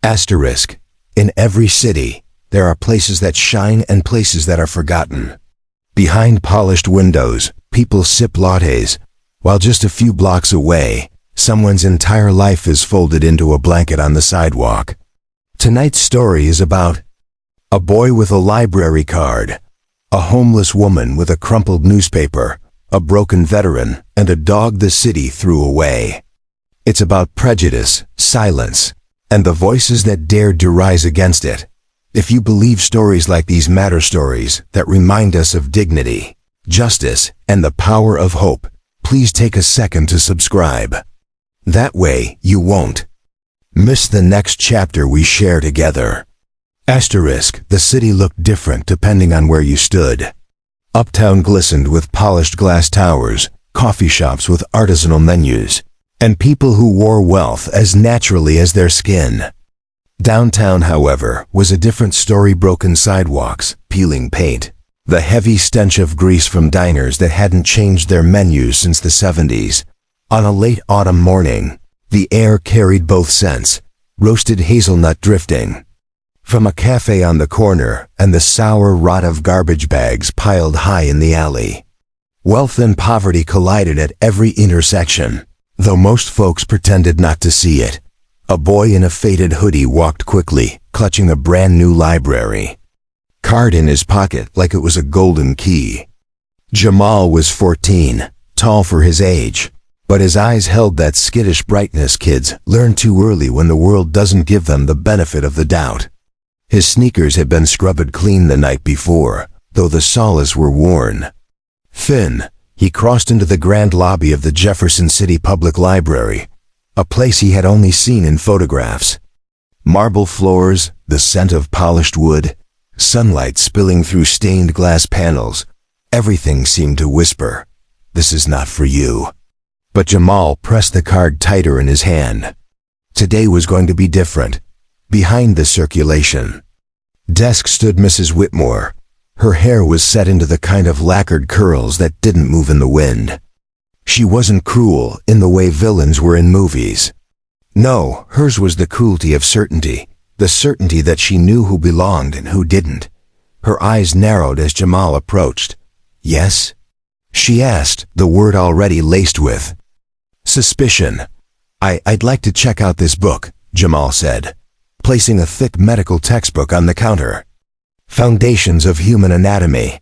Asterisk. In every city, there are places that shine and places that are forgotten. Behind polished windows, people sip lattes, while just a few blocks away, someone's entire life is folded into a blanket on the sidewalk. Tonight's story is about a boy with a library card, a homeless woman with a crumpled newspaper, a broken veteran, and a dog the city threw away. It's about prejudice, silence, and the voices that dared to rise against it. If you believe stories like these matter, stories that remind us of dignity, justice, and the power of hope, please take a second to subscribe. That way, you won't miss the next chapter we share together. Asterisk. The city looked different depending on where you stood. Uptown glistened with polished glass towers, coffee shops with artisanal menus, and people who wore wealth as naturally as their skin. Downtown, however, was a different story. Broken sidewalks, peeling paint, the heavy stench of grease from diners that hadn't changed their menus since the 70s. On a late autumn morning, the air carried both scents, roasted hazelnut drifting from a cafe on the corner and the sour rot of garbage bags piled high in the alley. Wealth and poverty collided at every intersection, though most folks pretended not to see it. A boy in a faded hoodie walked quickly, clutching a brand new library card in his pocket like it was a golden key. Jamal was 14, tall for his age, but his eyes held that skittish brightness kids learn too early when the world doesn't give them the benefit of the doubt. His sneakers had been scrubbed clean the night before, though the soles were worn. Thin, he crossed into the grand lobby of the Jefferson City Public Library, a place he had only seen in photographs. Marble floors, the scent of polished wood, sunlight spilling through stained glass panels. Everything seemed to whisper, "This is not for you." But Jamal pressed the card tighter in his hand. Today was going to be different. Behind the circulation desk stood Mrs. Whitmore. Her hair was set into the kind of lacquered curls that didn't move in the wind. She wasn't cruel in the way villains were in movies. No, hers was the cruelty of certainty, the certainty that she knew who belonged and who didn't. Her eyes narrowed as Jamal approached. "Yes?" she asked, the word already laced with suspicion. I'd like to check out this book," Jamal said, placing a thick medical textbook on the counter. Foundations of Human Anatomy.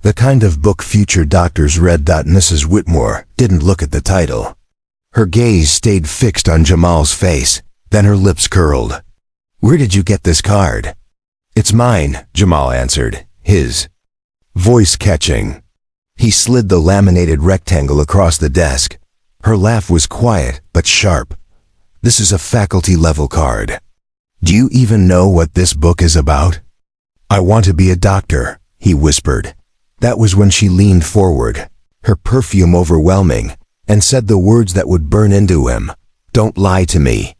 The kind of book future doctors read. Mrs. Whitmore didn't look at the title. Her gaze stayed fixed on Jamal's face, then her lips curled. "Where did you get this card?" "It's mine," Jamal answered, his voice catching. He slid the laminated rectangle across the desk. Her laugh was quiet but sharp. "This is a faculty-level card. Do you even know what this book is about?" "I want to be a doctor," he whispered. That was when she leaned forward, her perfume overwhelming, and said the words that would burn into him. "Don't lie to me.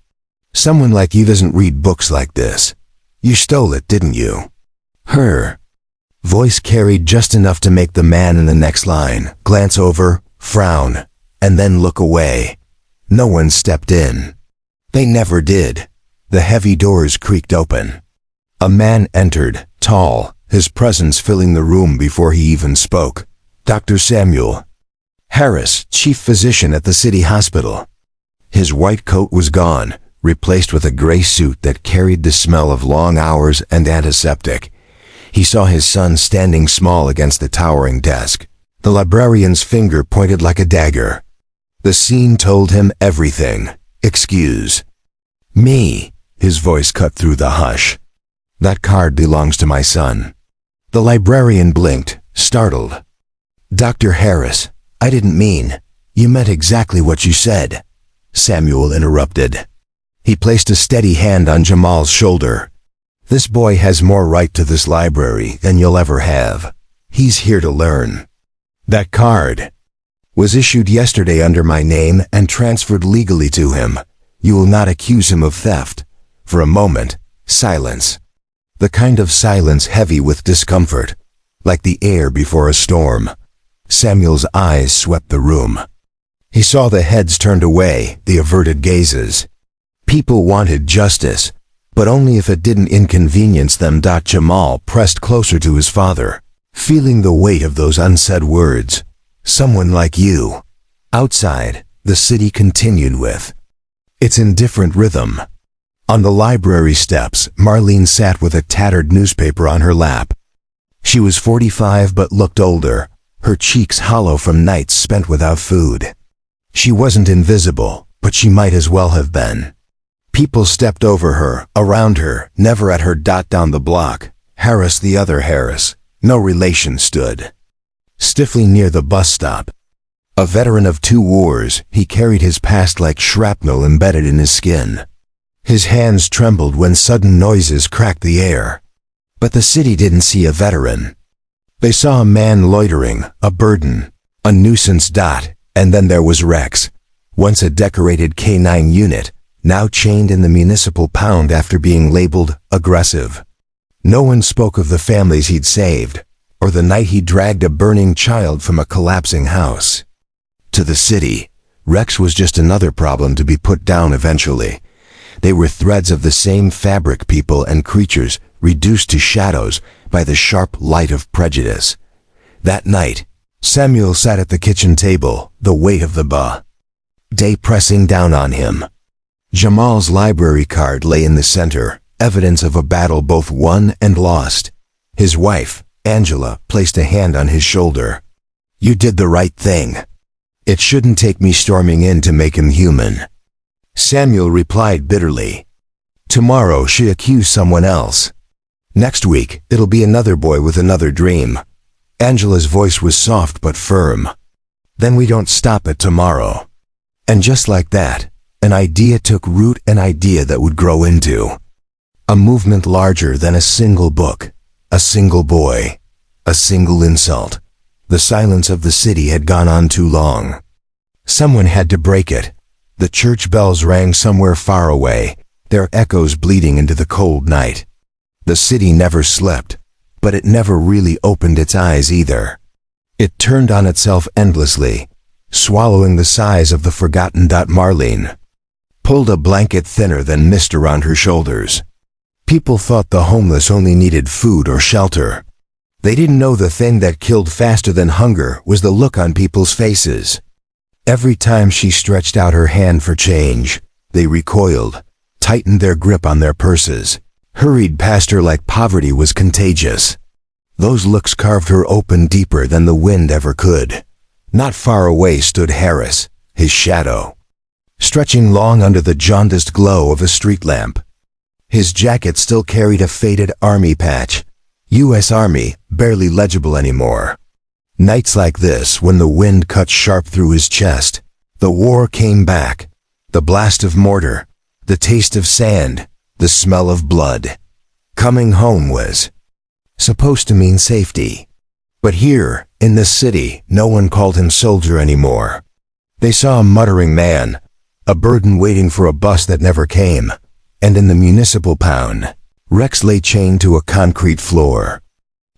Someone like you doesn't read books like this. You stole it, didn't you?" Her voice carried just enough to make the man in the next line glance over, frown, and then look away. No one stepped in. They never did. The heavy doors creaked open. A man entered, tall, his presence filling the room before he even spoke. Dr. Samuel Harris, chief physician at the city hospital. His white coat was gone, replaced with a gray suit that carried the smell of long hours and antiseptic. He saw his son standing small against the towering desk. The librarian's finger pointed like a dagger. The scene told him everything. "Excuse me," his voice cut through the hush. "That card belongs to my son." The librarian blinked, startled. "Dr. Harris, I didn't mean. You meant exactly what you said," Samuel interrupted. He placed a steady hand on Jamal's shoulder. "This boy has more right to this library than you'll ever have. He's here to learn. That card was issued yesterday under my name and transferred legally to him. You will not accuse him of theft." For a moment, silence. The kind of silence heavy with discomfort, like the air before a storm. Samuel's eyes swept the room. He saw the heads turned away, the averted gazes. People wanted justice, but only if it didn't inconvenience them. Jamal pressed closer to his father, feeling the weight of those unsaid words. Someone like you. Outside, the city continued with its indifferent rhythm. On the library steps, Marlene sat with a tattered newspaper on her lap. She was 45 but looked older, her cheeks hollow from nights spent without food. She wasn't invisible, but she might as well have been. People stepped over her, around her, never at her. Down the block, Harris, the other Harris, no relation, stood stiffly near the bus stop. A veteran of 2 wars, he carried his past like shrapnel embedded in his skin. His hands trembled when sudden noises cracked the air. But the city didn't see a veteran. They saw a man loitering, a burden, a nuisance. And then there was Rex, once a decorated K-9 unit, now chained in the municipal pound after being labeled aggressive. No one spoke of the families he'd saved, or the night he dragged a burning child from a collapsing house. To the city, Rex was just another problem to be put down eventually. They were threads of the same fabric, people and creatures reduced to shadows by the sharp light of prejudice. That night, Samuel sat at the kitchen table, the weight of the day pressing down on him. Jamal's library card lay in the center, evidence of a battle both won and lost. His wife, Angela, placed a hand on his shoulder. "You did the right thing. It shouldn't take me storming in to make him human." Samuel replied bitterly. "Tomorrow she accused someone else. Next week, it'll be another boy with another dream." Angela's voice was soft but firm. "Then we don't stop at tomorrow." And just like that, an idea took root, an idea that would grow into a movement larger than a single book, a single boy, a single insult. The silence of the city had gone on too long. Someone had to break it. The church bells rang somewhere far away, their echoes bleeding into the cold night. The city never slept, but it never really opened its eyes either. It turned on itself endlessly, swallowing the sighs of the forgotten. Marlene pulled a blanket thinner than mist around her shoulders. People thought the homeless only needed food or shelter. They didn't know the thing that killed faster than hunger was the look on people's faces. Every time she stretched out her hand for change, they recoiled, tightened their grip on their purses, hurried past her like poverty was contagious. Those looks carved her open deeper than the wind ever could. Not far away stood Harris, his shadow, stretching long under the jaundiced glow of a street lamp. His jacket still carried a faded army patch, U.S. Army, barely legible anymore. Nights like this, when the wind cut sharp through his chest, the war came back, the blast of mortar, the taste of sand, the smell of blood. Coming home was supposed to mean safety. But here, in this city, no one called him soldier anymore. They saw a muttering man, a burden waiting for a bus that never came, and in the municipal pound, Rex lay chained to a concrete floor,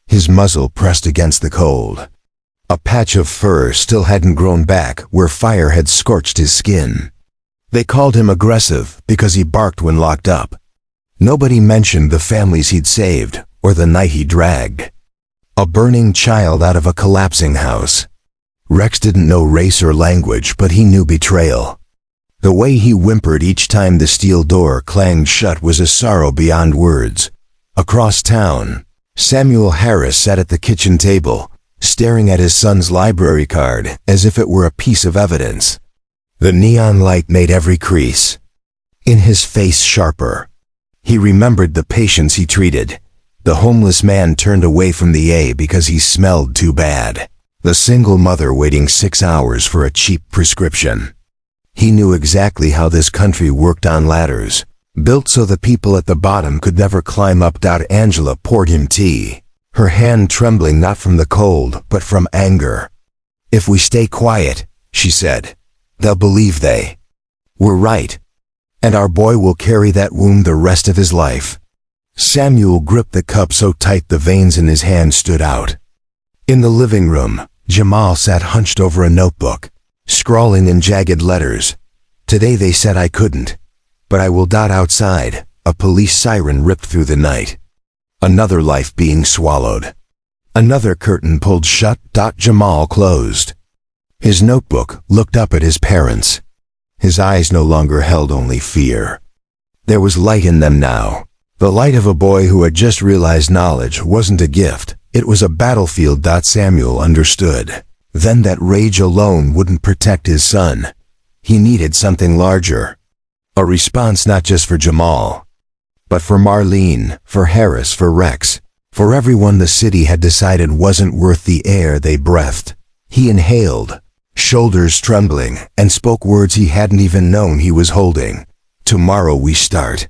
his muzzle pressed against the cold. A patch of fur still hadn't grown back where fire had scorched his skin. They called him aggressive because he barked when locked up. Nobody mentioned the families he'd saved or the night he dragged a burning child out of a collapsing house. Rex didn't know race or language, but he knew betrayal. The way he whimpered each time the steel door clanged shut was a sorrow beyond words. Across town, Samuel Harris sat at the kitchen table, staring at his son's library card as if it were a piece of evidence. The neon light made every crease in his face sharper. He remembered the patients he treated. The homeless man turned away from the A because he smelled too bad. The single mother waiting 6 hours for a cheap prescription. He knew exactly how this country worked on ladders, built so the people at the bottom could never climb up. Angela poured him tea, her hand trembling not from the cold but from anger. "If we stay quiet," she said, "they'll believe they were right. And our boy will carry that wound the rest of his life." Samuel gripped the cup so tight the veins in his hand stood out. In the living room, Jamal sat hunched over a notebook, scrawling in jagged letters. "Today they said I couldn't, but I will. Outside, a police siren ripped through the night. Another life being swallowed. Another curtain pulled shut. Jamal closed. His notebook looked up at his parents. His eyes no longer held only fear. There was light in them now. The light of a boy who had just realized knowledge wasn't a gift, it was a battlefield. Samuel understood. Then that rage alone wouldn't protect his son. He needed something larger. A response not just for Jamal, but for Marlene, for Harris, for Rex, for everyone the city had decided wasn't worth the air they breathed. He inhaled, shoulders trembling, and spoke words he hadn't even known he was holding. Tomorrow we start.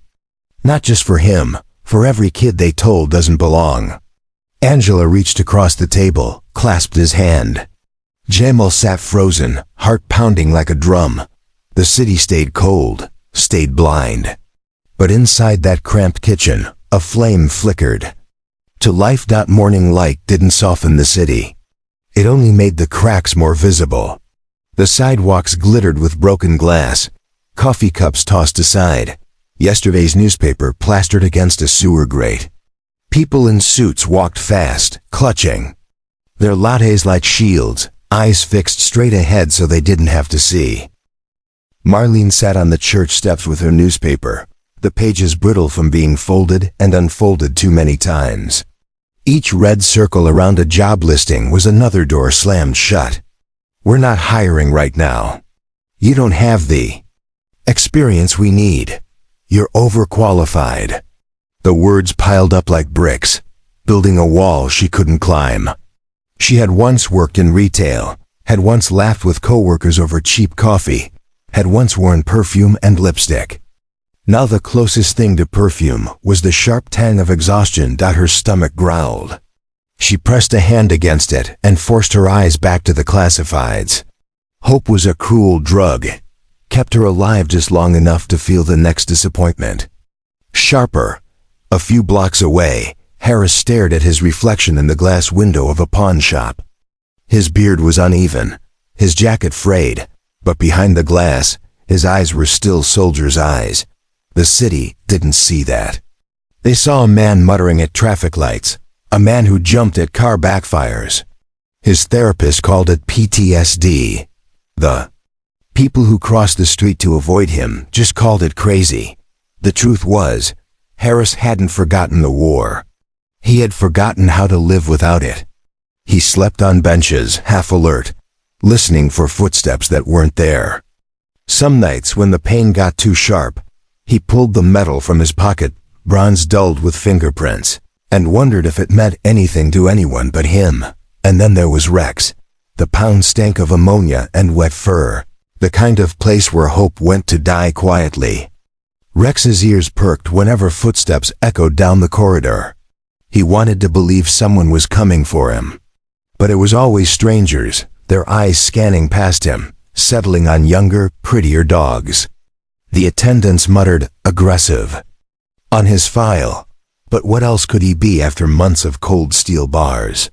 Not just for him, for every kid they told doesn't belong. Angela reached across the table, clasped his hand. Jamal sat frozen, heart pounding like a drum. The city stayed cold, stayed blind. But inside that cramped kitchen, a flame flickered. To life. Morning light didn't soften the city. It only made the cracks more visible. The sidewalks glittered with broken glass, coffee cups tossed aside, yesterday's newspaper plastered against a sewer grate. People in suits walked fast, clutching. Their lattes like shields, eyes fixed straight ahead so they didn't have to see. Marlene sat on the church steps with her newspaper, the pages brittle from being folded and unfolded too many times. Each red circle around a job listing was another door slammed shut. We're not hiring right now. You don't have the experience we need. You're overqualified. The words piled up like bricks, building a wall she couldn't climb. She had once worked in retail, had once laughed with coworkers over cheap coffee, had once worn perfume and lipstick. Now the closest thing to perfume was the sharp tang of exhaustion. Her stomach growled. She pressed a hand against it and forced her eyes back to the classifieds. Hope was a cruel drug, kept her alive just long enough to feel the next disappointment. Sharper, a few blocks away, Harris stared at his reflection in the glass window of a pawn shop. His beard was uneven, his jacket frayed, but behind the glass, his eyes were still soldiers' eyes. The city didn't see that. They saw a man muttering at traffic lights, a man who jumped at car backfires. His therapist called it PTSD. The people who crossed the street to avoid him just called it crazy. The truth was, Harris hadn't forgotten the war. He had forgotten how to live without it. He slept on benches, half alert, listening for footsteps that weren't there. Some nights when the pain got too sharp, he pulled the metal from his pocket, bronze dulled with fingerprints, and wondered if it meant anything to anyone but him. And then there was Rex. The pound stank of ammonia and wet fur, the kind of place where hope went to die quietly. Rex's ears perked whenever footsteps echoed down the corridor. He wanted to believe someone was coming for him. But it was always strangers, their eyes scanning past him, settling on younger, prettier dogs. The attendants muttered, "Aggressive," on his file. But what else could he be after months of cold steel bars?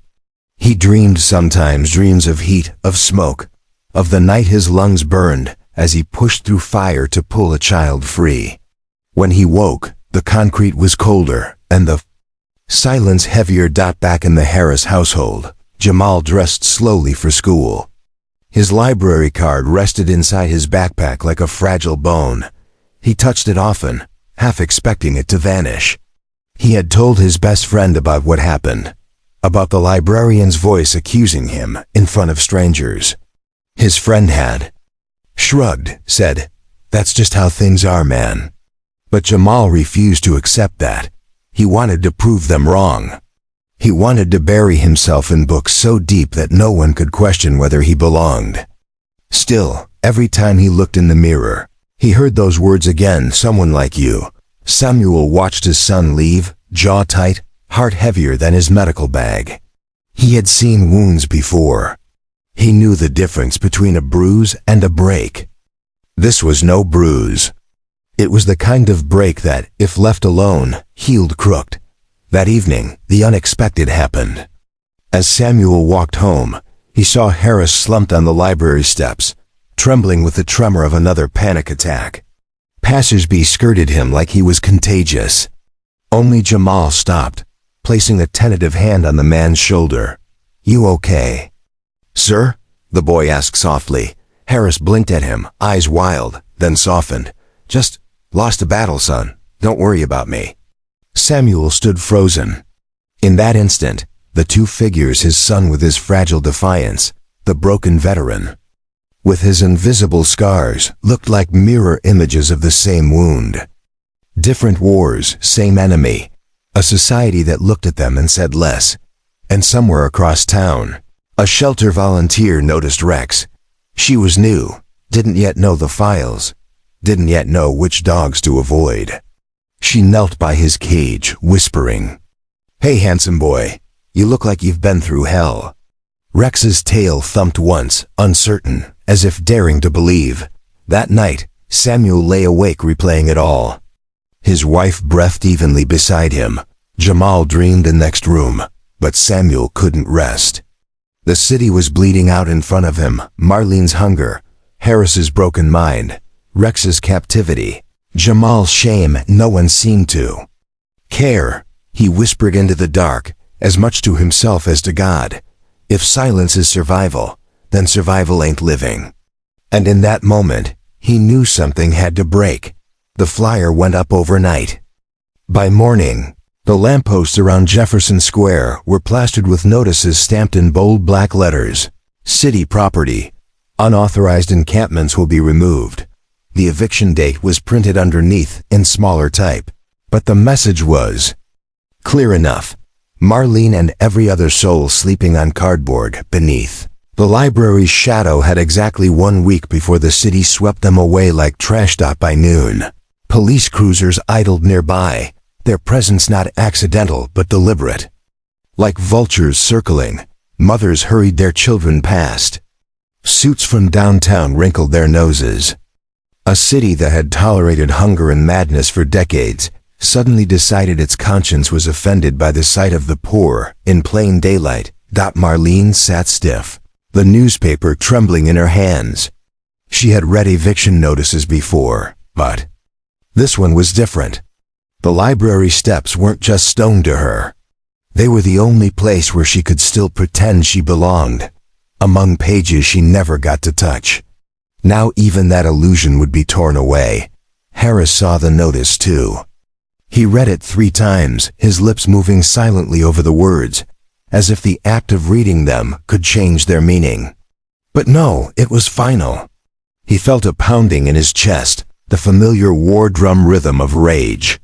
He dreamed sometimes dreams of heat, of smoke, of the night his lungs burned as he pushed through fire to pull a child free. When he woke, the concrete was colder, and the silence heavier. Back in the Harris household, Jamal dressed slowly for school. His library card rested inside his backpack like a fragile bone. He touched it often, half expecting it to vanish. He had told his best friend about what happened, about the librarian's voice accusing him in front of strangers. His friend had shrugged, said, "That's just how things are, man." But Jamal refused to accept that. He wanted to prove them wrong. He wanted to bury himself in books so deep that no one could question whether he belonged. Still, every time he looked in the mirror, he heard those words again, "Someone like you." Samuel watched his son leave, jaw tight, heart heavier than his medical bag. He had seen wounds before. He knew the difference between a bruise and a break. This was no bruise. It was the kind of break that, if left alone, healed crooked. That evening, the unexpected happened. As Samuel walked home, he saw Harris slumped on the library steps, trembling with the tremor of another panic attack. Passers-by skirted him like he was contagious. Only Jamal stopped, placing a tentative hand on the man's shoulder. "You okay?" "Sir?" the boy asked softly. Harris blinked at him, eyes wild, then softened. "Just lost a battle, son. Don't worry about me." Samuel stood frozen. In that instant, the two figures, his son with his fragile defiance, the broken veteran with his invisible scars, looked like mirror images of the same wound. Different wars, same enemy. A society that looked at them and said less. And somewhere across town, a shelter volunteer noticed Rex. She was new, didn't yet know the files, didn't yet know which dogs to avoid. She knelt by his cage, whispering, "Hey, handsome boy, you look like you've been through hell." Rex's tail thumped once, uncertain, as if daring to believe. That night, Samuel lay awake replaying it all. His wife breathed evenly beside him. Jamal dreamed in the next room, but Samuel couldn't rest. The city was bleeding out in front of him. Marlene's hunger, Harris's broken mind, Rex's captivity, Jamal's shame. No one seemed to care. He whispered into the dark, as much to himself as to God. If silence is survival, then survival ain't living. And in that moment, he knew something had to break. The flyer went up overnight. By morning, the lampposts around Jefferson Square were plastered with notices stamped in bold black letters. City property. Unauthorized encampments will be removed. The eviction date was printed underneath in smaller type. But the message was clear enough. Marlene and every other soul sleeping on cardboard beneath. The library's shadow had exactly 1 week before the city swept them away like trash by noon. Police cruisers idled nearby, their presence not accidental but deliberate. Like vultures circling, mothers hurried their children past. Suits from downtown wrinkled their noses. A city that had tolerated hunger and madness for decades suddenly decided its conscience was offended by the sight of the poor in plain daylight. Marlene sat stiff, the newspaper trembling in her hands. She had read eviction notices before, but this one was different. The library steps weren't just stone to her. They were the only place where she could still pretend she belonged, among pages she never got to touch. Now even that illusion would be torn away. Harris saw the notice too. He read it 3 times, his lips moving silently over the words, as if the act of reading them could change their meaning. But no, it was final. He felt a pounding in his chest, the familiar war drum rhythm of rage.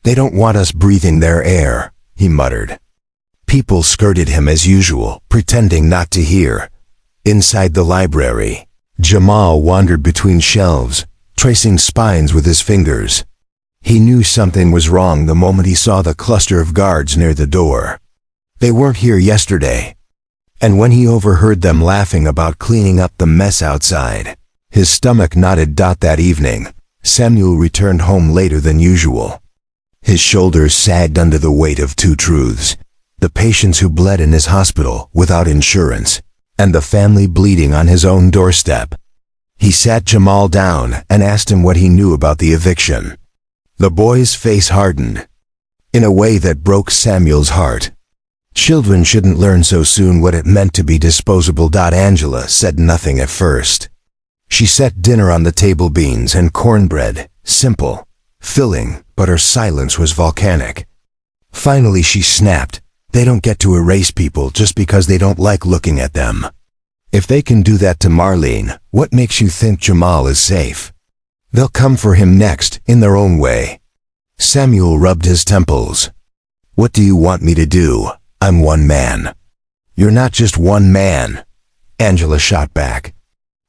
"They don't want us breathing their air," he muttered. People skirted him as usual, pretending not to hear. Inside the library, Jamal wandered between shelves, tracing spines with his fingers. He knew something was wrong the moment he saw the cluster of guards near the door. They weren't here yesterday. And when he overheard them laughing about cleaning up the mess outside, his stomach knotted. That evening, Samuel returned home later than usual. His shoulders sagged under the weight of 2 truths: the patients who bled in his hospital without insurance, and the family bleeding on his own doorstep. He sat Jamal down and asked him what he knew about the eviction. The boy's face hardened, in a way that broke Samuel's heart. Children shouldn't learn so soon what it meant to be disposable. Angela said nothing at first. She set dinner on the table, beans and cornbread, simple, filling, but her silence was volcanic. Finally she snapped, "They don't get to erase people just because they don't like looking at them. If they can do that to Marlene, what makes you think Jamal is safe? They'll come for him next, in their own way." Samuel rubbed his temples. "What do you want me to do? I'm one man." "You're not just one man," Angela shot back.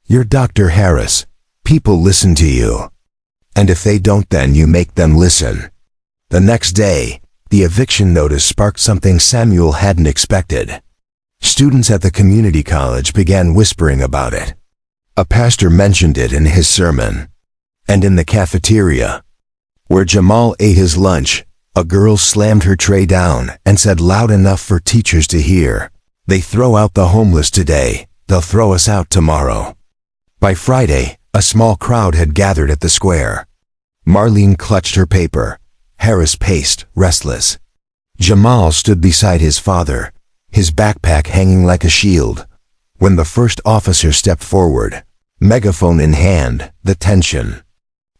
"You're Dr. Harris. People listen to you. And if they don't, then you make them listen." The next day, the eviction notice sparked something Samuel hadn't expected. Students at the community college began whispering about it. A pastor mentioned it in his sermon. And in the cafeteria, where Jamal ate his lunch, a girl slammed her tray down and said loud enough for teachers to hear, "They throw out the homeless today, they'll throw us out tomorrow." By Friday, a small crowd had gathered at the square. Marlene clutched her paper. Harris paced, restless. Jamal stood beside his father, his backpack hanging like a shield. When the first officer stepped forward, megaphone in hand, the tension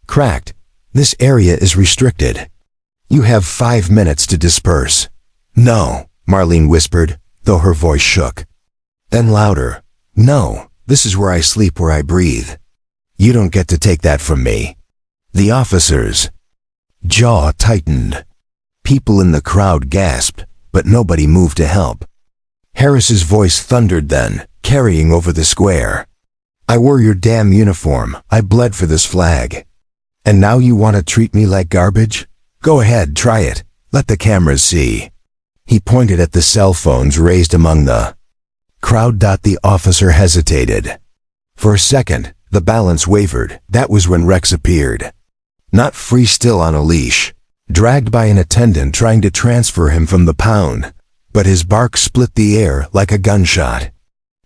cracked. "This area is restricted. You have 5 minutes to disperse." "No," Marlene whispered, though her voice shook. Then louder, "No, this is where I sleep, where I breathe. You don't get to take that from me." The officer's jaw tightened. People in the crowd gasped, but nobody moved to help. Harris's voice thundered then, carrying over the square. "I wore your damn uniform. I bled for this flag. And now you want to treat me like garbage? Go ahead, try it. Let the cameras see." He pointed at the cell phones raised among the crowd. The officer hesitated. For a second, the balance wavered. That was when Rex appeared. Not free, still on a leash, dragged by an attendant trying to transfer him from the pound, but his bark split the air like a gunshot.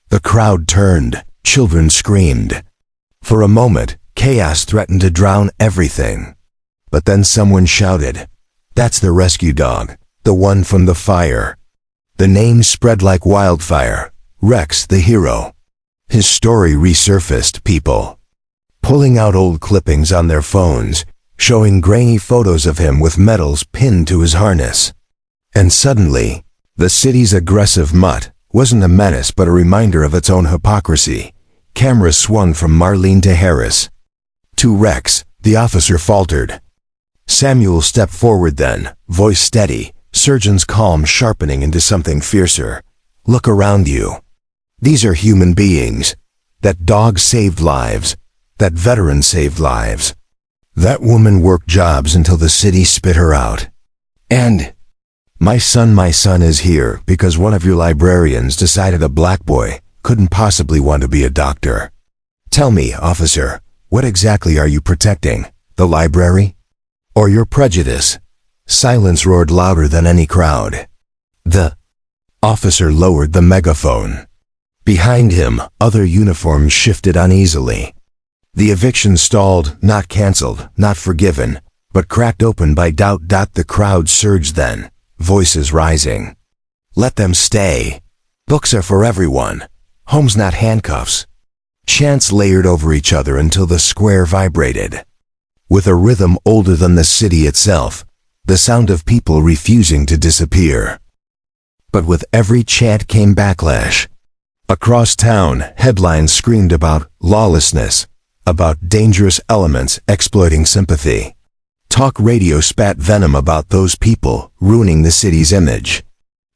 The crowd turned. Children screamed. For a moment, chaos threatened to drown everything. But then someone shouted, "That's the rescue dog, the one from the fire." The name spread like wildfire. Rex, the hero. His story resurfaced. People pulling out old clippings on their phones, showing grainy photos of him with medals pinned to his harness. And suddenly, the city's aggressive mutt wasn't a menace but a reminder of its own hypocrisy. Cameras swung from Marlene to Harris. To Rex, the officer faltered. Samuel stepped forward then, voice steady, surgeon's calm sharpening into something fiercer. "Look around you. These are human beings. That dog saved lives. That veteran saved lives. That woman worked jobs until the city spit her out. And my son is here because one of your librarians decided a black boy couldn't possibly want to be a doctor. Tell me, officer, what exactly are you protecting? The library? Or your prejudice?" Silence roared louder than any crowd. The officer lowered the megaphone. Behind him, other uniforms shifted uneasily. The eviction stalled, not canceled, not forgiven, but cracked open by doubt. The crowd surged then, voices rising. "Let them stay. Books are for everyone. Home's not handcuffs." Chants layered over each other until the square vibrated. With a rhythm older than the city itself, the sound of people refusing to disappear. But with every chant came backlash. Across town, headlines screamed about lawlessness, about dangerous elements exploiting sympathy. Talk radio spat venom about those people ruining the city's image.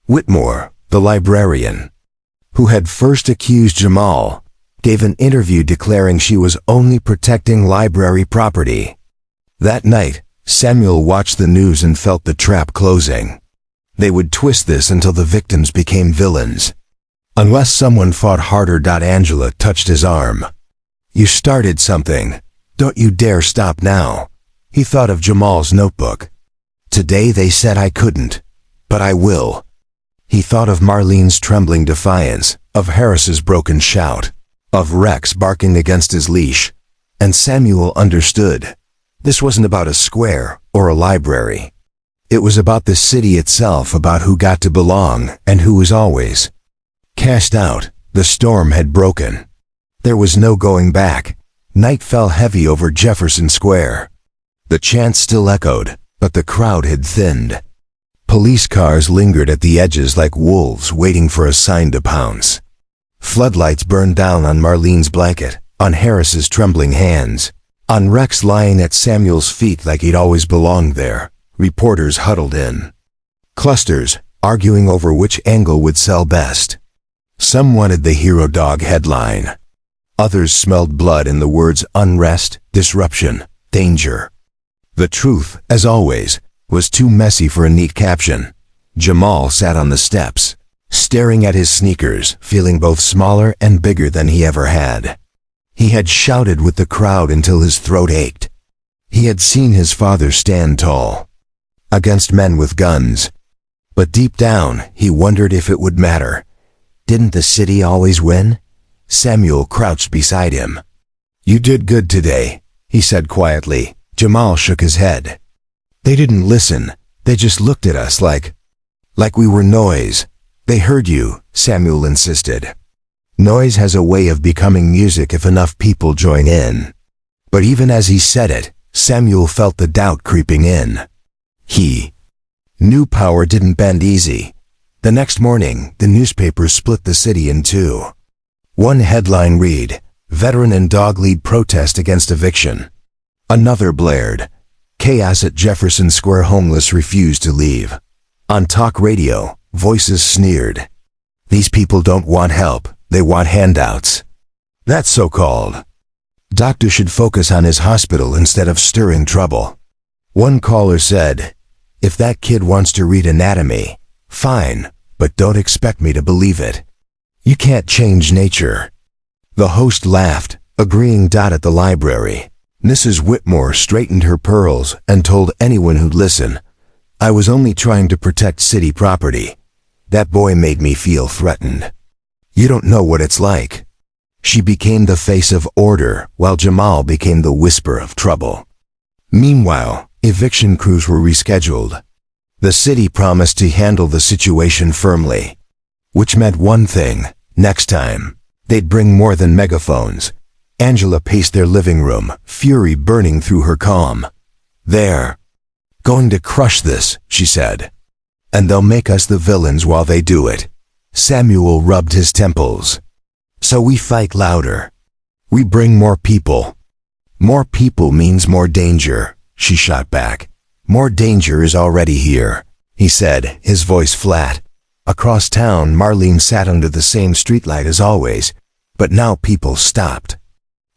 Whitmore, the librarian, who had first accused Jamal, gave an interview declaring she was only protecting library property. That night, Samuel watched the news and felt the trap closing. They would twist this until the victims became villains. Unless someone fought harder. Angela touched his arm. "You started something. Don't you dare stop now." He thought of Jamal's notebook. "Today they said I couldn't, but I will." He thought of Marlene's trembling defiance, of Harris's broken shout, of Rex barking against his leash. And Samuel understood. This wasn't about a square or a library. It was about the city itself, about who got to belong and who was always cast out. The storm had broken. There was no going back. Night fell heavy over Jefferson Square. The chants still echoed, but the crowd had thinned. Police cars lingered at the edges like wolves waiting for a sign to pounce. Floodlights burned down on Marlene's blanket, on Harris's trembling hands, on Rex lying at Samuel's feet like he'd always belonged there. Reporters huddled in clusters, arguing over which angle would sell best. Some wanted the hero dog headline. Others smelled blood in the words unrest, disruption, danger. The truth, as always, was too messy for a neat caption. Jamal sat on the steps, staring at his sneakers, feeling both smaller and bigger than he ever had. He had shouted with the crowd until his throat ached. He had seen his father stand tall against men with guns. But deep down, he wondered if it would matter. Didn't the city always win? Samuel crouched beside him. "You did good today," he said quietly, Jamal shook his head. They didn't listen. They just looked at us like we were noise. They heard you, Samuel insisted. Noise has a way of becoming music if enough people join in. But even as he said it, Samuel felt the doubt creeping in. He knew power didn't bend easy. The next morning, the newspapers split the city in two. One headline read, "Veteran and dog lead protest against eviction." Another blared, "Chaos at Jefferson Square, homeless refuse to leave." On talk radio, voices sneered, "These people don't want help, they want handouts." That so-called doctor should focus on his hospital instead of stirring trouble. One caller said, "If that kid wants to read anatomy, fine, but don't expect me to believe it. You can't change nature." The host laughed, agreeing. At the library, Mrs. Whitmore straightened her pearls and told anyone who'd listen, "I was only trying to protect city property. That boy made me feel threatened. You don't know what it's like." She became the face of order, while Jamal became the whisper of trouble. Meanwhile, eviction crews were rescheduled. The city promised to handle the situation firmly, which meant one thing: next time, they'd bring more than megaphones. Angela paced their living room, fury burning through her calm. "They're going to crush this," she said. "And they'll make us the villains while they do it." Samuel rubbed his temples. "So we fight louder. We bring more people." "More people means more danger," she shot back. "More danger is already here," he said, his voice flat. Across town, Marlene sat under the same streetlight as always, but now people stopped.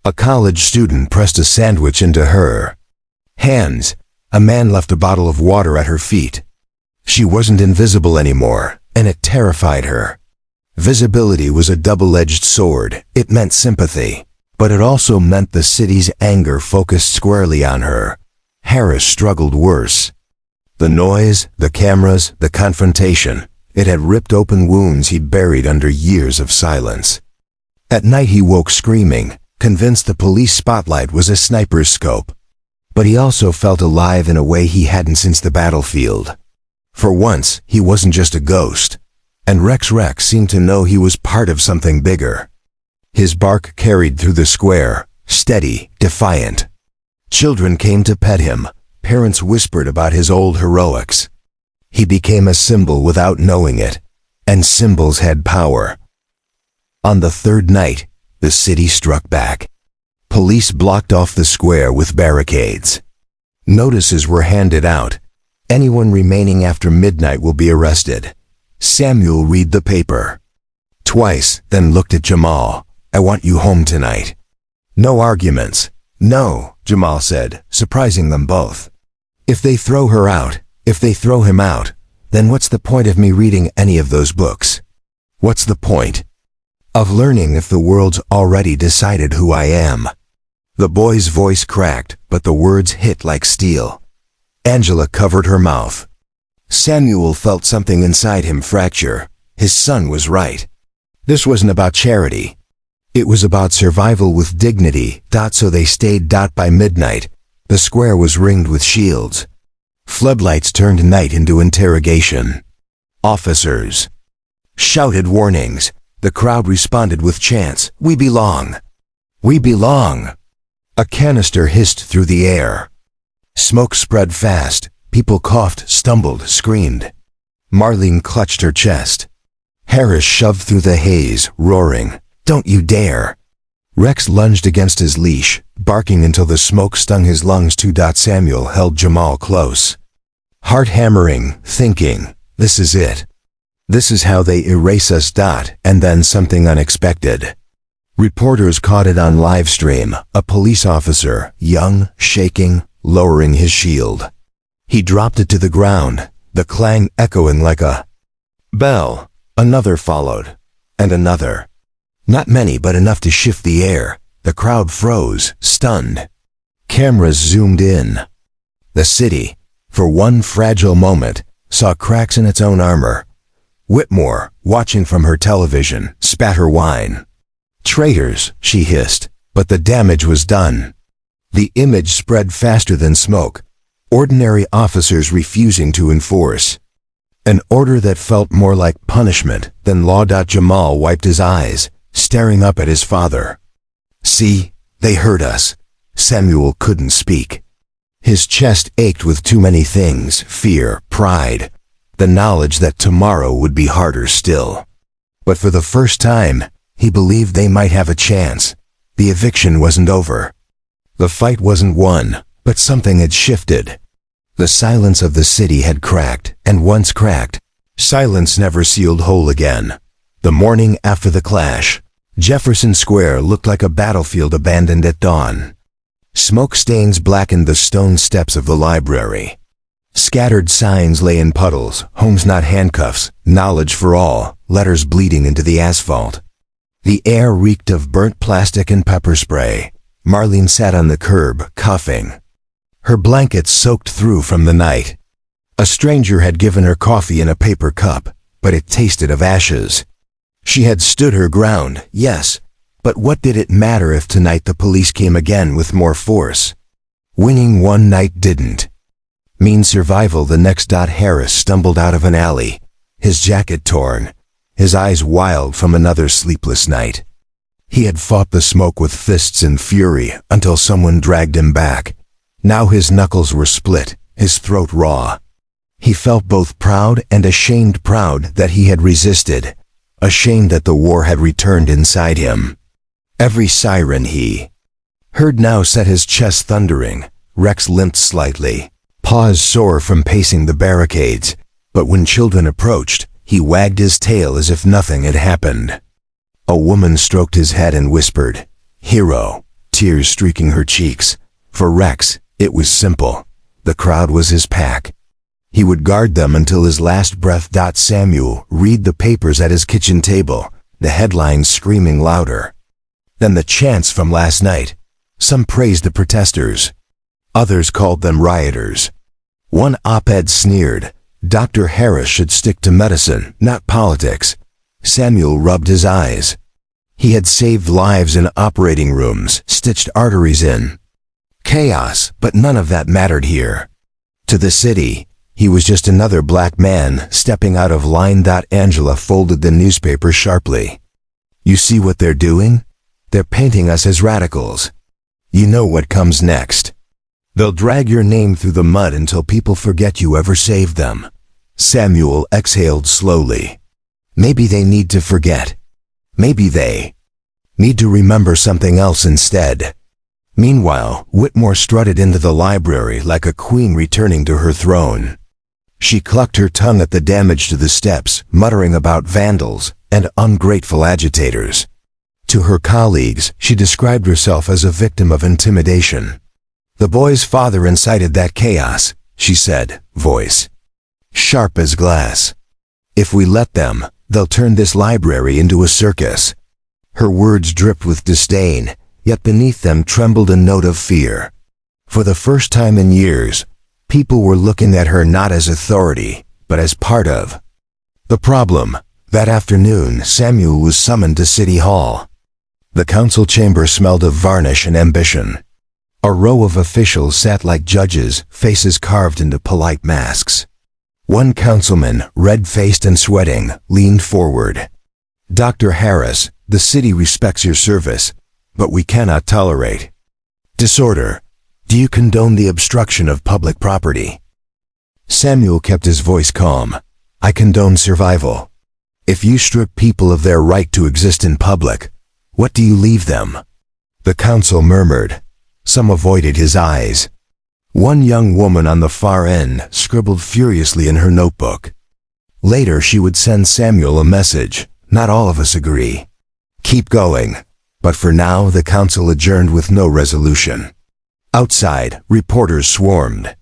A college student pressed a sandwich into her hands. A man left a bottle of water at her feet. She wasn't invisible anymore, and it terrified her. Visibility was a double-edged sword. It meant sympathy, but it also meant the city's anger focused squarely on her. Harris struggled worse. The noise, the cameras, the confrontation, it had ripped open wounds he'd buried under years of silence. At night he woke screaming, convinced the police spotlight was a sniper's scope. But he also felt alive in a way he hadn't since the battlefield. For once, he wasn't just a ghost. And Rex seemed to know he was part of something bigger. His bark carried through the square, steady, defiant. Children came to pet him. Parents whispered about his old heroics. He became a symbol without knowing it, and symbols had power. On the third night, the city struck back. Police blocked off the square with barricades. Notices were handed out. Anyone remaining after midnight will be arrested. Samuel read the paper twice, then looked at Jamal. "I want you home tonight." No arguments. "No," Jamal said, surprising them both. "If they throw her out, if they throw him out, then what's the point of me reading any of those books? What's the point of learning if the world's already decided who I am?" The boy's voice cracked, but the words hit like steel. Angela covered her mouth. Samuel felt something inside him fracture. His son was right. This wasn't about charity. It was about survival with dignity. So they stayed. By midnight, the square was ringed with shields. Floodlights turned night into interrogation. Officers shouted warnings. The crowd responded with chants, "We belong! We belong!" A canister hissed through the air. Smoke spread fast. People coughed, stumbled, screamed. Marlene clutched her chest. Harris shoved through the haze, roaring, "Don't you dare!" Rex lunged against his leash, barking until the smoke stung his lungs too. Samuel held Jamal close. Heart hammering, thinking, "This is it. This is how they erase us." And then something unexpected. Reporters caught it on live stream. A police officer, young, shaking, lowering his shield. He dropped it to the ground, the clang echoing like a bell. Another followed, and another. Not many, but enough to shift the air. The crowd froze, stunned. Cameras zoomed in. The city, for one fragile moment, saw cracks in its own armor. Whitmore, watching from her television, spat her wine. "Traitors," she hissed, but the damage was done. The image spread faster than smoke, ordinary officers refusing to enforce. An order that felt more like punishment than law. Jamal wiped his eyes, staring up at his father. "See, they heard us." Samuel couldn't speak. His chest ached with too many things: fear, pride, the knowledge that tomorrow would be harder still. But for the first time, he believed they might have a chance. The eviction wasn't over. The fight wasn't won, but something had shifted. The silence of the city had cracked, and once cracked, silence never sealed whole again. The morning after the clash, Jefferson Square looked like a battlefield abandoned at dawn. Smoke stains blackened the stone steps of the library. Scattered signs lay in puddles: "Homes not handcuffs," "Knowledge for all," letters bleeding into the asphalt. The air reeked of burnt plastic and pepper spray. Marlene sat on the curb, coughing. Her blanket soaked through from the night. A stranger had given her coffee in a paper cup, but it tasted of ashes. She had stood her ground, yes, but what did it matter if tonight the police came again with more force? Winning one night didn't mean survival the next. Harris stumbled out of an alley, his jacket torn, his eyes wild from another sleepless night. He had fought the smoke with fists and fury until someone dragged him back. Now his knuckles were split, his throat raw. He felt both proud and ashamed: proud that he had resisted, ashamed that the war had returned inside him. Every siren he heard now set his chest thundering. Rex limped slightly, paws sore from pacing the barricades, but when children approached, he wagged his tail as if nothing had happened. A woman stroked his head and whispered, "Hero," tears streaking her cheeks. For Rex, it was simple. The crowd was his pack. He would guard them until his last breath. Samuel read the papers at his kitchen table, the headlines screaming louder. Then the chants from last night. Some praised the protesters. Others called them rioters. One op-ed sneered, "Dr. Harris should stick to medicine, not politics." Samuel rubbed his eyes. He had saved lives in operating rooms, stitched arteries in chaos, but none of that mattered here. To the city, he was just another black man stepping out of line. Angela folded the newspaper sharply. "You see what they're doing? They're painting us as radicals. You know what comes next. They'll drag your name through the mud until people forget you ever saved them." Samuel exhaled slowly. Maybe they need to forget. Maybe they need to remember something else instead. Meanwhile, Whitmore strutted into the library like a queen returning to her throne. She clucked her tongue at the damage to the steps, muttering about vandals and ungrateful agitators. To her colleagues, she described herself as a victim of intimidation. "The boy's father incited that chaos," she said, voice sharp as glass. "If we let them, they'll turn this library into a circus." Her words dripped with disdain, yet beneath them trembled a note of fear. For the first time in years, people were looking at her not as authority, but as part of the problem. That afternoon, Samuel was summoned to City Hall. The council chamber smelled of varnish and ambition. A row of officials sat like judges, faces carved into polite masks. One councilman, red-faced and sweating, leaned forward. "Dr. Harris, the city respects your service, but we cannot tolerate disorder. Do you condone the obstruction of public property?" Samuel kept his voice calm. "I condone survival. If you strip people of their right to exist in public, what do you leave them?" The council murmured. Some avoided his eyes. One young woman on the far end scribbled furiously in her notebook. Later she would send Samuel a message. "Not all of us agree. Keep going." But for now the council adjourned with no resolution. Outside, reporters swarmed.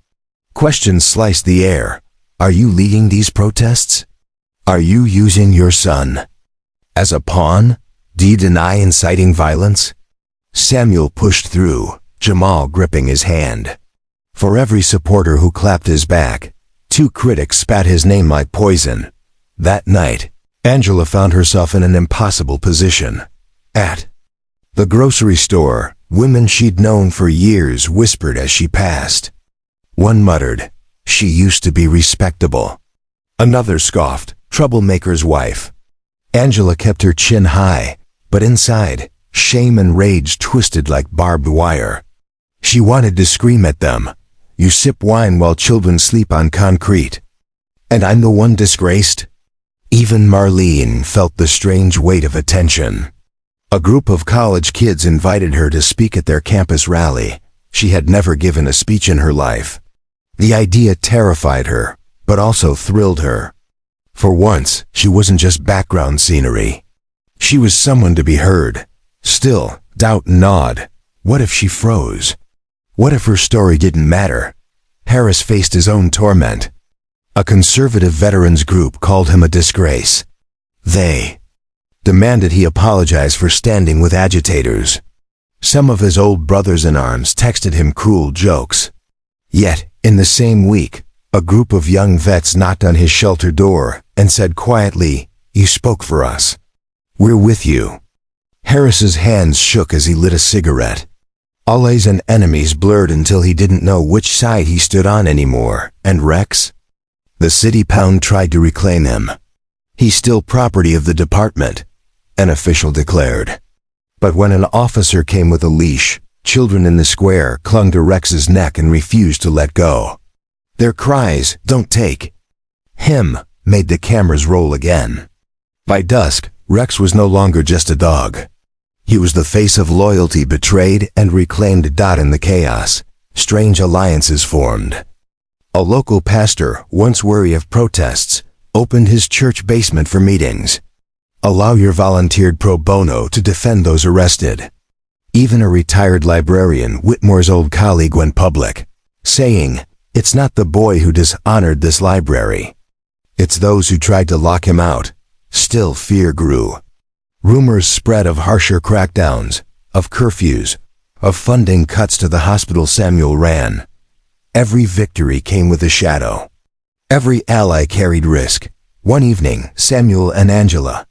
Questions sliced the air. "Are you leading these protests? Are you using your son as a pawn? Do you deny inciting violence?" Samuel pushed through, Jamal gripping his hand. For every supporter who clapped his back, 2 critics spat his name like poison. That night, Angela found herself in an impossible position. At the grocery store, Women she'd known for years whispered as she passed. One muttered, "She used to be respectable." Another scoffed, "Troublemaker's wife." Angela kept her chin high, but inside, shame and rage twisted like barbed wire. She wanted to scream at them, "You sip wine while children sleep on concrete. And I'm the one disgraced?" Even Marlene felt the strange weight of attention. A group of college kids invited her to speak at their campus rally. She had never given a speech in her life. The idea terrified her, but also thrilled her. For once, she wasn't just background scenery. She was someone to be heard. Still, doubt gnawed. What if she froze? What if her story didn't matter? Harris faced his own torment. A conservative veterans group called him a disgrace. They demanded he apologize for standing with agitators. Some of his old brothers-in-arms texted him cruel jokes. Yet, in the same week, a group of young vets knocked on his shelter door and said quietly, "You spoke for us. We're with you." Harris's hands shook as he lit a cigarette. Allies and enemies blurred until he didn't know which side he stood on anymore. And Rex? The city pound tried to reclaim him. "He's still property of the department," an official declared. But when an officer came with a leash, children in the square clung to Rex's neck and refused to let go. Their cries, "Don't take him," made the cameras roll again. By dusk, Rex was no longer just a dog. He was the face of loyalty betrayed and reclaimed. In the chaos, strange alliances formed. A local pastor, once wary of protests, opened his church basement for meetings. A lawyer volunteered pro bono to defend those arrested. Even a retired librarian, Whitmore's old colleague, went public, saying, "It's not the boy who dishonored this library. It's those who tried to lock him out." Still, fear grew. Rumors spread of harsher crackdowns, of curfews, of funding cuts to the hospital Samuel ran. Every victory came with a shadow. Every ally carried risk. One evening, Samuel and Angela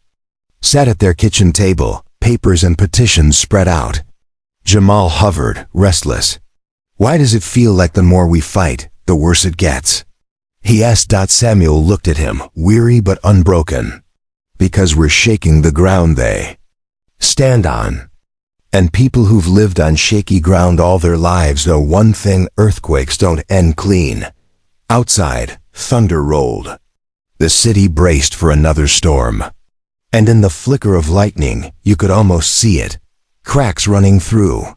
sat at their kitchen table, papers and petitions spread out. Jamal hovered, restless. "Why does it feel like the more we fight, the worse it gets?" he asked. Samuel looked at him, weary but unbroken. "Because we're shaking the ground they stand on. And people who've lived on shaky ground all their lives know one thing: earthquakes don't end clean." Outside, thunder rolled. The city braced for another storm. And in the flicker of lightning, you could almost see it. Cracks running through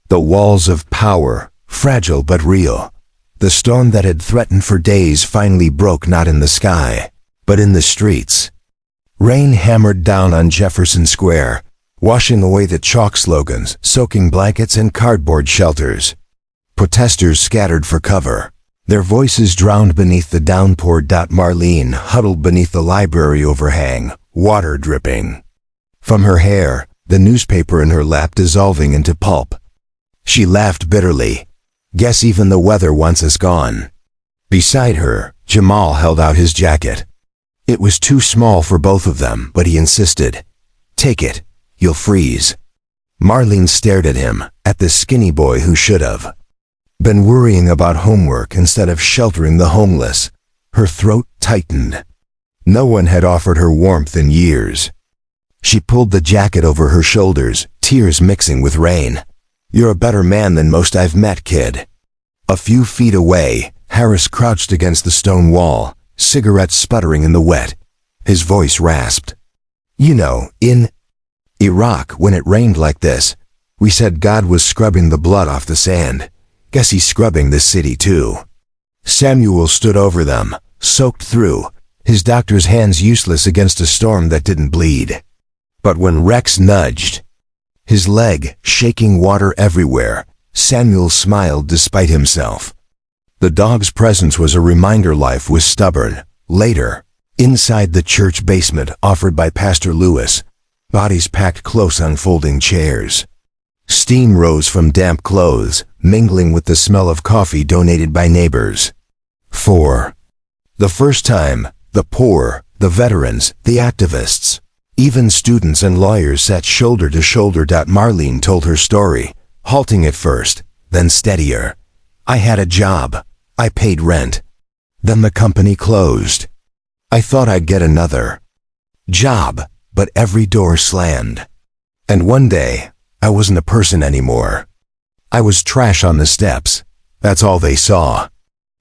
the walls of power, fragile but real. The storm that had threatened for days finally broke, not in the sky, but in the streets. Rain hammered down on Jefferson Square, washing away the chalk slogans, soaking blankets and cardboard shelters. Protesters scattered for cover, their voices drowned beneath the downpour. Marlene huddled beneath the library overhang, water dripping from her hair, the newspaper in her lap dissolving into pulp. She laughed bitterly. "Guess even the weather wants us gone." Beside her, Jamal held out his jacket. It was too small for both of them, but he insisted. "Take it. You'll freeze." Marlene stared at him, at the skinny boy who should have been worrying about homework instead of sheltering the homeless. Her throat tightened. No one had offered her warmth in years. She pulled the jacket over her shoulders, tears mixing with rain. "You're a better man than most I've met, kid." A few feet away, Harris crouched against the stone wall, cigarette sputtering in the wet. His voice rasped. "You know, in Iraq, when it rained like this, we said God was scrubbing the blood off the sand. Guess he's scrubbing this city too." Samuel stood over them, soaked through, his doctor's hands useless against a storm that didn't bleed. But when Rex nudged his leg, shaking water everywhere, Samuel smiled despite himself. The dog's presence was a reminder life was stubborn. Later, inside the church basement offered by Pastor Lewis, bodies packed close on folding chairs. Steam rose from damp clothes, mingling with the smell of coffee donated by neighbors. For the first time, the poor, the veterans, the activists, even students and lawyers sat shoulder to shoulder. Marlene told her story, halting at first, then steadier. I had a job. I paid rent. Then the company closed. I thought I'd get another job, but every door slammed. And one day, I wasn't a person anymore. I was trash on the steps. That's all they saw.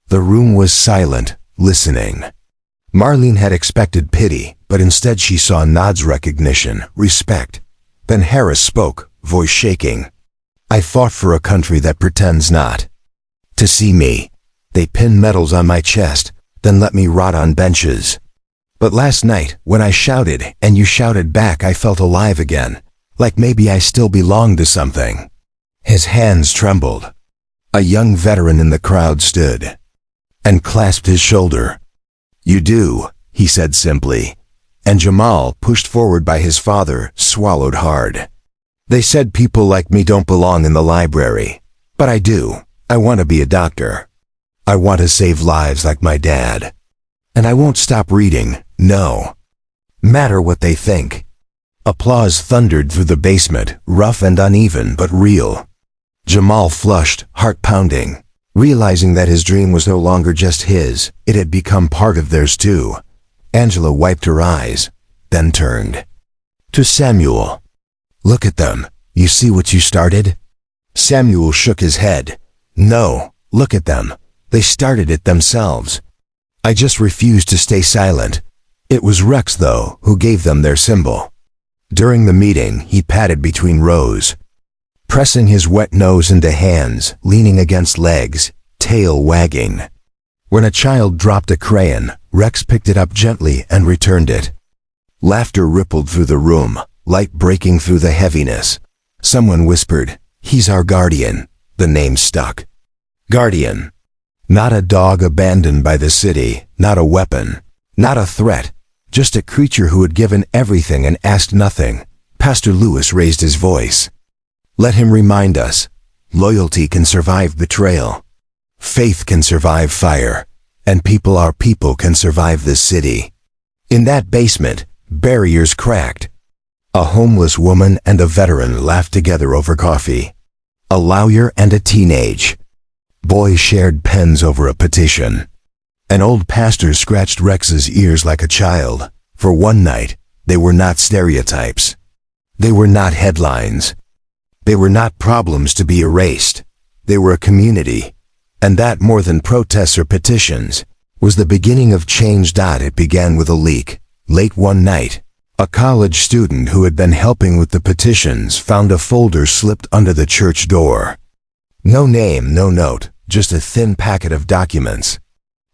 The room was silent, listening. Marlene had expected pity, but instead she saw nods, recognition, respect. Then Harris spoke, voice shaking. I fought for a country that pretends not to see me. They pinned medals on my chest, then let me rot on benches. But last night, when I shouted, and you shouted back, I felt alive again, like maybe I still belonged to something. His hands trembled. A young veteran in the crowd stood and clasped his shoulder. You do, he said simply. And Jamal, pushed forward by his father, swallowed hard. They said people like me don't belong in the library. But I do. I want to be a doctor. I want to save lives like my dad. And I won't stop reading, no matter what they think. Applause thundered through the basement, rough and uneven but real. Jamal flushed, heart pounding, realizing that his dream was no longer just his, it had become part of theirs too. Angela wiped her eyes, then turned to Samuel. Look at them. You see what you started? Samuel shook his head. No, look at them. They started it themselves. I just refused to stay silent. It was Rex, though, who gave them their symbol. During the meeting, he patted between rows, pressing his wet nose into hands, leaning against legs, tail wagging. When a child dropped a crayon, Rex picked it up gently and returned it. Laughter rippled through the room, light breaking through the heaviness. Someone whispered, "He's our guardian." The name stuck. Guardian. Not a dog abandoned by the city, not a weapon, not a threat, just a creature who had given everything and asked nothing. Pastor Lewis raised his voice. Let him remind us, loyalty can survive betrayal. Faith can survive fire, and our people can survive this city. In that basement, barriers cracked. A homeless woman and a veteran laughed together over coffee. A lawyer and a teenage boy shared pens over a petition. An old pastor scratched Rex's ears like a child. For one night, they were not stereotypes. They were not headlines. They were not problems to be erased. They were a community. And that, more than protests or petitions, was the beginning of change. It began with a leak. Late one night, a college student who had been helping with the petitions found a folder slipped under the church door. No name, no note, just a thin packet of documents.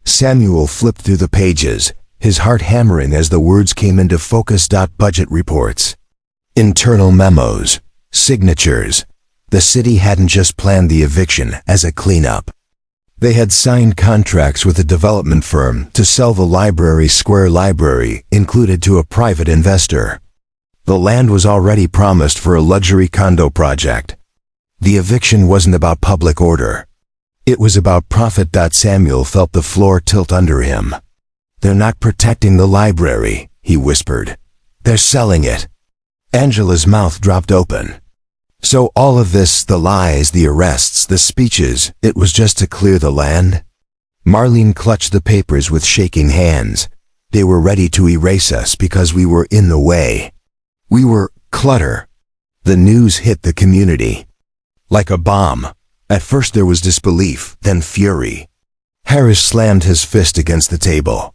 Samuel flipped through the pages, his heart hammering as the words came into focus. Budget reports, internal memos, signatures. The city hadn't just planned the eviction as a cleanup. They had signed contracts with a development firm to sell the library, Square Library, included, to a private investor. The land was already promised for a luxury condo project. The eviction wasn't about public order. It was about profit. Samuel felt the floor tilt under him. They're not protecting the library, he whispered. They're selling it. Angela's mouth dropped open. So all of this, the lies, the arrests, the speeches, it was just to clear the land? Marlene clutched the papers with shaking hands. They were ready to erase us because we were in the way. We were clutter. The news hit the community like a bomb. At first there was disbelief, then fury. Harris slammed his fist against the table.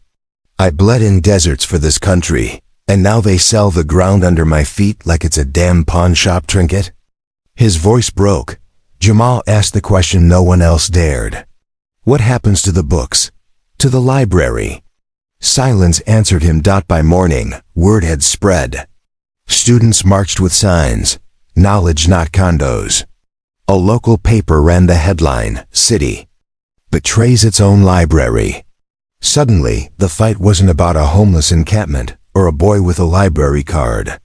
I bled in deserts for this country, and now they sell the ground under my feet like it's a damn pawn shop trinket? His voice broke. Jamal asked the question no one else dared. What happens to the books? To the library? Silence answered him. By morning, word had spread. Students marched with signs, knowledge not condos. A local paper ran the headline, City betrays its own library. Suddenly, the fight wasn't about a homeless encampment or a boy with a library card.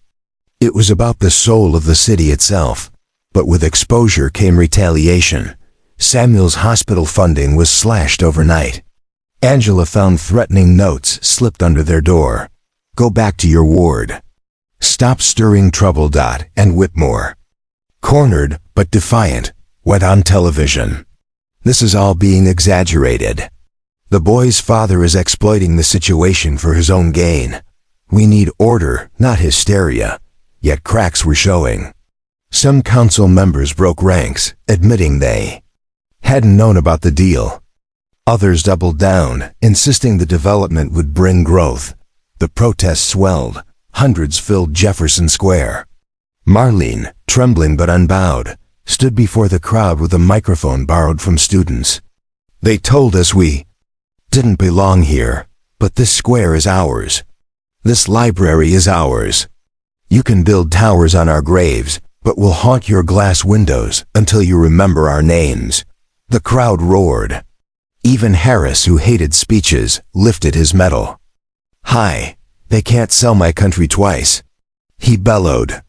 It was about the soul of the city itself. But with exposure came retaliation. Samuel's hospital funding was slashed overnight. Angela found threatening notes slipped under their door. Go back to your ward. Stop stirring trouble. And Whitmore cornered but defiant, went on television. This is all being exaggerated. The boy's father is exploiting the situation for his own gain. We need order, not hysteria, yet cracks were showing. Some council members broke ranks, admitting they hadn't known about the deal. Others doubled down, insisting the development would bring growth. The protests swelled. Hundreds filled Jefferson Square. Marlene, trembling but unbowed, stood before the crowd with a microphone borrowed from students. They told us we didn't belong here, but this square is ours. This library is ours. You can build towers on our graves, but we'll haunt your glass windows until you remember our names. The crowd roared. Even Harris, who hated speeches, lifted his medal. Hi, they can't sell my country twice, he bellowed.